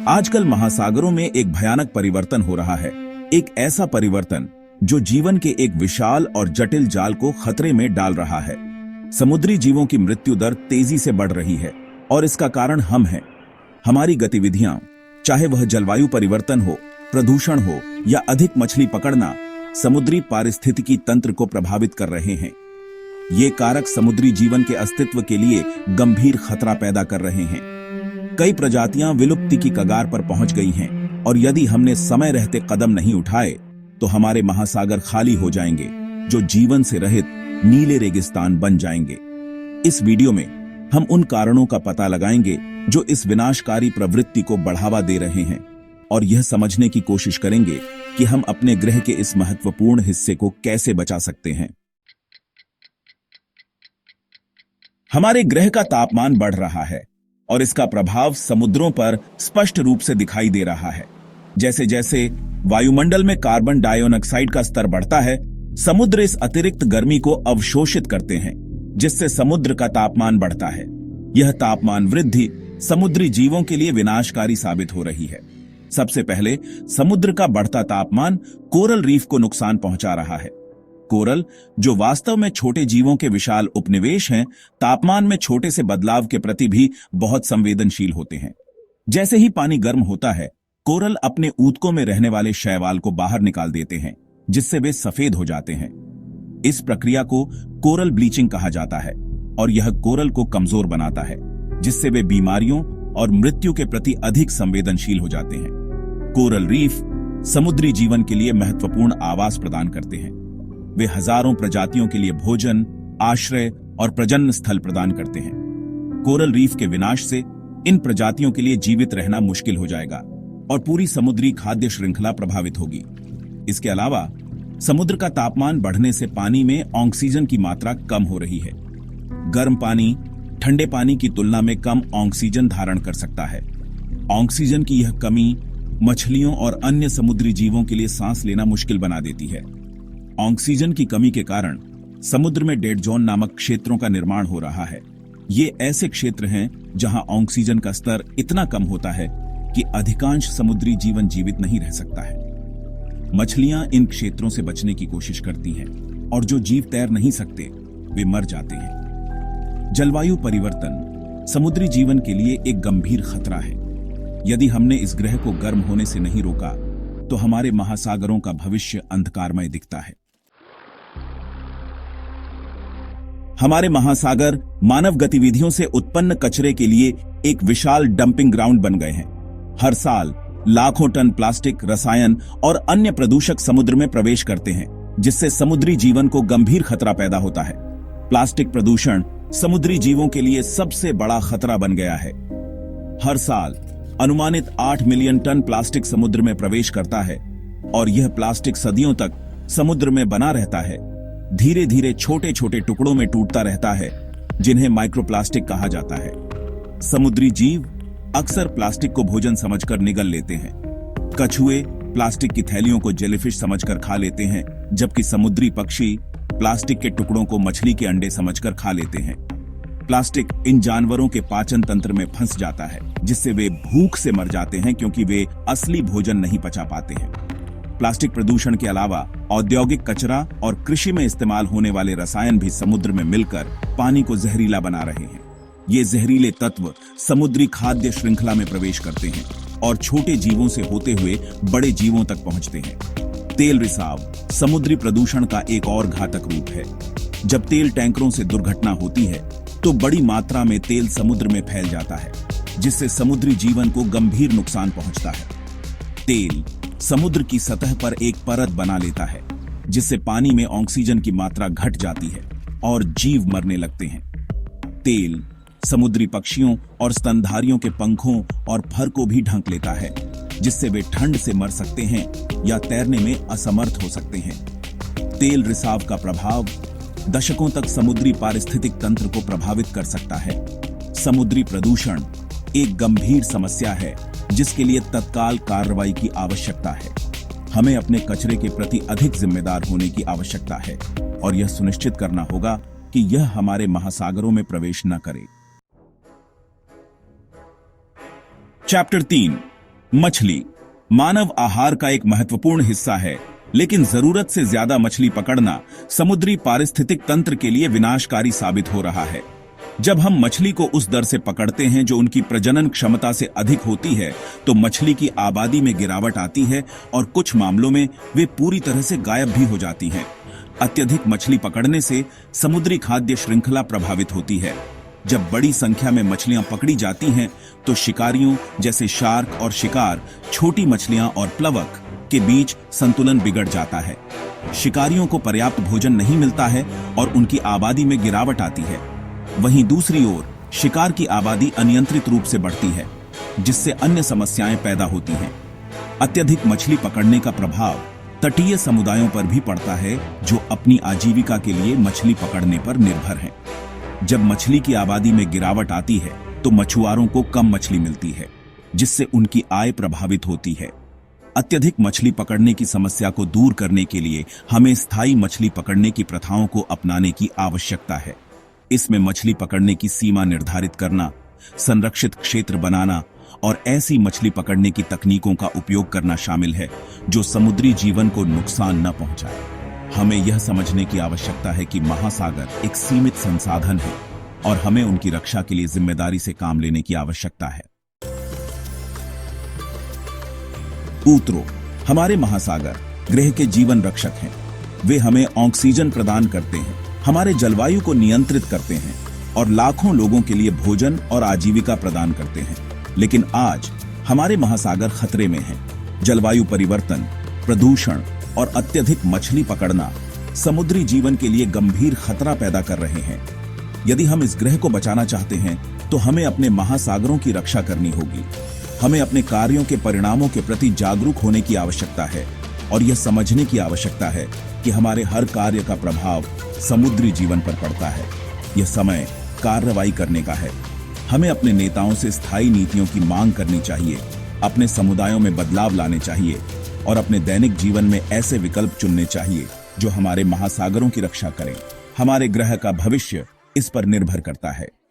आजकल महासागरों में एक भयानक परिवर्तन हो रहा है। एक ऐसा परिवर्तन जो जीवन के एक विशाल और जटिल जाल को खतरे में डाल रहा है। समुद्री जीवों की मृत्यु दर तेजी से बढ़ रही है और इसका कारण हम हैं। हमारी गतिविधियां, चाहे वह जलवायु परिवर्तन हो, प्रदूषण हो या अधिक मछली पकड़ना, समुद्री पारिस्थितिकी तंत्र को प्रभावित कर रहे हैं। ये कारक समुद्री जीवन के अस्तित्व के लिए गंभीर खतरा पैदा कर रहे हैं। कई प्रजातियां विलुप्ति की कगार पर पहुंच गई हैं और यदि हमने समय रहते कदम नहीं उठाए तो हमारे महासागर खाली हो जाएंगे, जो जीवन से रहित नीले रेगिस्तान बन जाएंगे। इस वीडियो में हम उन कारणों का पता लगाएंगे जो इस विनाशकारी प्रवृत्ति को बढ़ावा दे रहे हैं और यह समझने की कोशिश करेंगे कि हम अपने ग्रह के इस महत्वपूर्ण हिस्से को कैसे बचा सकते हैं। हमारे ग्रह का तापमान बढ़ रहा है और इसका प्रभाव समुद्रों पर स्पष्ट रूप से दिखाई दे रहा है। जैसे जैसे वायुमंडल में कार्बन डाइऑक्साइड का स्तर बढ़ता है, समुद्र इस अतिरिक्त गर्मी को अवशोषित करते हैं, जिससे समुद्र का तापमान बढ़ता है। यह तापमान वृद्धि समुद्री जीवों के लिए विनाशकारी साबित हो रही है। सबसे पहले समुद्र का बढ़ता तापमान कोरल रीफ को नुकसान पहुंचा रहा है। कोरल, जो वास्तव में छोटे जीवों के विशाल उपनिवेश हैं, तापमान में छोटे से बदलाव के प्रति भी बहुत संवेदनशील होते हैं। जैसे ही पानी गर्म होता है, कोरल अपने ऊतकों में रहने वाले शैवाल को बाहर निकाल देते हैं, जिससे वे सफेद हो जाते हैं। इस प्रक्रिया को कोरल ब्लीचिंग कहा जाता है और यह कोरल को कमजोर बनाता है, जिससे वे बीमारियों और मृत्यु के प्रति अधिक संवेदनशील हो जाते हैं। कोरल रीफ समुद्री जीवन के लिए महत्वपूर्ण आवास प्रदान करते हैं। वे हजारों प्रजातियों के लिए भोजन, आश्रय और प्रजनन स्थल प्रदान करते हैं। कोरल रीफ के विनाश से इन प्रजातियों के लिए जीवित रहना मुश्किल हो जाएगा और पूरी समुद्री खाद्य श्रृंखला प्रभावित होगी। इसके अलावा समुद्र का तापमान बढ़ने से पानी में ऑक्सीजन की मात्रा कम हो रही है। गर्म पानी ठंडे पानी की तुलना में कम ऑक्सीजन धारण कर सकता है। ऑक्सीजन की यह कमी मछलियों और अन्य समुद्री जीवों के लिए सांस लेना मुश्किल बना देती है। ऑक्सीजन की कमी के कारण समुद्र में डेड जोन नामक क्षेत्रों का निर्माण हो रहा है। ये ऐसे क्षेत्र हैं जहां ऑक्सीजन का स्तर इतना कम होता है कि अधिकांश समुद्री जीवन जीवित नहीं रह सकता है। मछलियां इन क्षेत्रों से बचने की कोशिश करती हैं और जो जीव तैर नहीं सकते वे मर जाते हैं। जलवायु परिवर्तन समुद्री जीवन के लिए एक गंभीर खतरा है। यदि हमने इस ग्रह को गर्म होने से नहीं रोका तो हमारे महासागरों का भविष्य अंधकारमय दिखता है। हमारे महासागर मानव गतिविधियों से उत्पन्न कचरे के लिए एक विशाल डंपिंग ग्राउंड बन गए हैं। हर साल लाखों टन प्लास्टिक, रसायन और अन्य प्रदूषक समुद्र में प्रवेश करते हैं, जिससे समुद्री जीवन को गंभीर खतरा पैदा होता है। प्लास्टिक प्रदूषण समुद्री जीवों के लिए सबसे बड़ा खतरा बन गया है। हर साल अनुमानित 8 मिलियन टन प्लास्टिक समुद्र में प्रवेश करता है और यह प्लास्टिक सदियों तक समुद्र में बना रहता है। धीरे धीरे छोटे छोटे टुकड़ों में टूटता रहता है, जिन्हें माइक्रोप्लास्टिक कहा जाता है। समुद्री जीव अक्सर प्लास्टिक को भोजन समझकर निगल लेते हैं। कछुए प्लास्टिक की थैलियों को जेलीफिश समझकर खा लेते हैं, जबकि समुद्री पक्षी प्लास्टिक के टुकड़ों को मछली के अंडे समझकर खा लेते हैं। प्लास्टिक इन जानवरों के पाचन तंत्र में फंस जाता है, जिससे वे भूख से मर जाते हैं क्योंकि वे असली भोजन नहीं पचा पाते हैं। प्लास्टिक प्रदूषण के अलावा औद्योगिक कचरा और कृषि में इस्तेमाल होने वाले रसायन भी समुद्र में मिलकर पानी को जहरीला बना रहे हैं। ये जहरीले तत्व समुद्री खाद्य श्रृंखला में प्रवेश करते हैं और छोटे जीवों से होते हुए बड़े जीवों तक पहुंचते हैं। तेल रिसाव समुद्री प्रदूषण का एक और घातक रूप है। जब तेल टैंकरों से दुर्घटना होती है तो बड़ी मात्रा में तेल समुद्र में फैल जाता है, जिससे समुद्री जीवन को गंभीर नुकसान पहुंचता है। तेल समुद्र की सतह पर एक परत बना लेता है, जिससे पानी में ऑक्सीजन की मात्रा घट जाती है और जीव मरने लगते हैं। तेल समुद्री पक्षियों और स्तनधारियों के पंखों और फर को भी ढक लेता है, जिससे वे ठंड से मर सकते हैं या तैरने में असमर्थ हो सकते हैं। तेल रिसाव का प्रभाव दशकों तक समुद्री पारिस्थितिक तंत्र को प्रभावित कर सकता है। समुद्री प्रदूषण एक गंभीर समस्या है जिसके लिए तत्काल कार्रवाई की आवश्यकता है। हमें अपने कचरे के प्रति अधिक जिम्मेदार होने की आवश्यकता है और यह सुनिश्चित करना होगा कि यह हमारे महासागरों में प्रवेश न करे। चैप्टर 3 मछली मानव आहार का एक महत्वपूर्ण हिस्सा है, लेकिन जरूरत से ज्यादा मछली पकड़ना समुद्री पारिस्थितिक तंत्र के लिए विनाशकारी साबित हो रहा है। जब हम मछली को उस दर से पकड़ते हैं जो उनकी प्रजनन क्षमता से अधिक होती है, तो मछली की आबादी में गिरावट आती है और कुछ मामलों में वे पूरी तरह से गायब भी हो जाती हैं। अत्यधिक मछली पकड़ने से समुद्री खाद्य श्रृंखला प्रभावित होती है। जब बड़ी संख्या में मछलियां पकड़ी जाती हैं, तो शिकारियों जैसे शार्क और शिकार, छोटी मछलियां और प्लवक के बीच संतुलन बिगड़ जाता है। शिकारियों को पर्याप्त भोजन नहीं मिलता है और उनकी आबादी में गिरावट आती है। वहीं दूसरी ओर शिकार की आबादी अनियंत्रित रूप से बढ़ती है, जिससे अन्य समस्याएं पैदा होती हैं। अत्यधिक मछली पकड़ने का प्रभाव तटीय समुदायों पर भी पड़ता है, जो अपनी आजीविका के लिए मछली पकड़ने पर निर्भर हैं। जब मछली की आबादी में गिरावट आती है, तो मछुआरों को कम मछली मिलती है, जिससे उनकी आय प्रभावित होती है। अत्यधिक मछली पकड़ने की समस्या को दूर करने के लिए हमें स्थायी मछली पकड़ने की प्रथाओं को अपनाने की आवश्यकता है। इसमें मछली पकड़ने की सीमा निर्धारित करना, संरक्षित क्षेत्र बनाना और ऐसी मछली पकड़ने की तकनीकों का उपयोग करना शामिल है जो समुद्री जीवन को नुकसान न पहुंचाए। हमें यह समझने की आवश्यकता है कि महासागर एक सीमित संसाधन है और हमें उनकी रक्षा के लिए जिम्मेदारी से काम लेने की आवश्यकता है। पूत्रों, हमारे महासागर ग्रह के जीवन रक्षक हैं। वे हमें ऑक्सीजन प्रदान करते हैं, हमारे जलवायु को नियंत्रित करते हैं और लाखों लोगों के लिए भोजन और आजीविका प्रदान करते हैं। लेकिन आज हमारे महासागर खतरे में हैं। जलवायु परिवर्तन, प्रदूषण और अत्यधिक मछली पकड़ना समुद्री जीवन के लिए गंभीर खतरा पैदा कर रहे हैं। यदि हम इस ग्रह को बचाना चाहते हैं, तो हमें अपने महासागरों की रक्षा करनी होगी। हमें अपने कार्यों के परिणामों के प्रति जागरूक होने की आवश्यकता है और यह समझने की आवश्यकता है कि हमारे हर कार्य का प्रभाव समुद्री जीवन पर पड़ता है। यह समय कार्रवाई करने का है। हमें अपने नेताओं से स्थायी नीतियों की मांग करनी चाहिए, अपने समुदायों में बदलाव लाने चाहिए और अपने दैनिक जीवन में ऐसे विकल्प चुनने चाहिए जो हमारे महासागरों की रक्षा करें। हमारे ग्रह का भविष्य इस पर निर्भर करता है।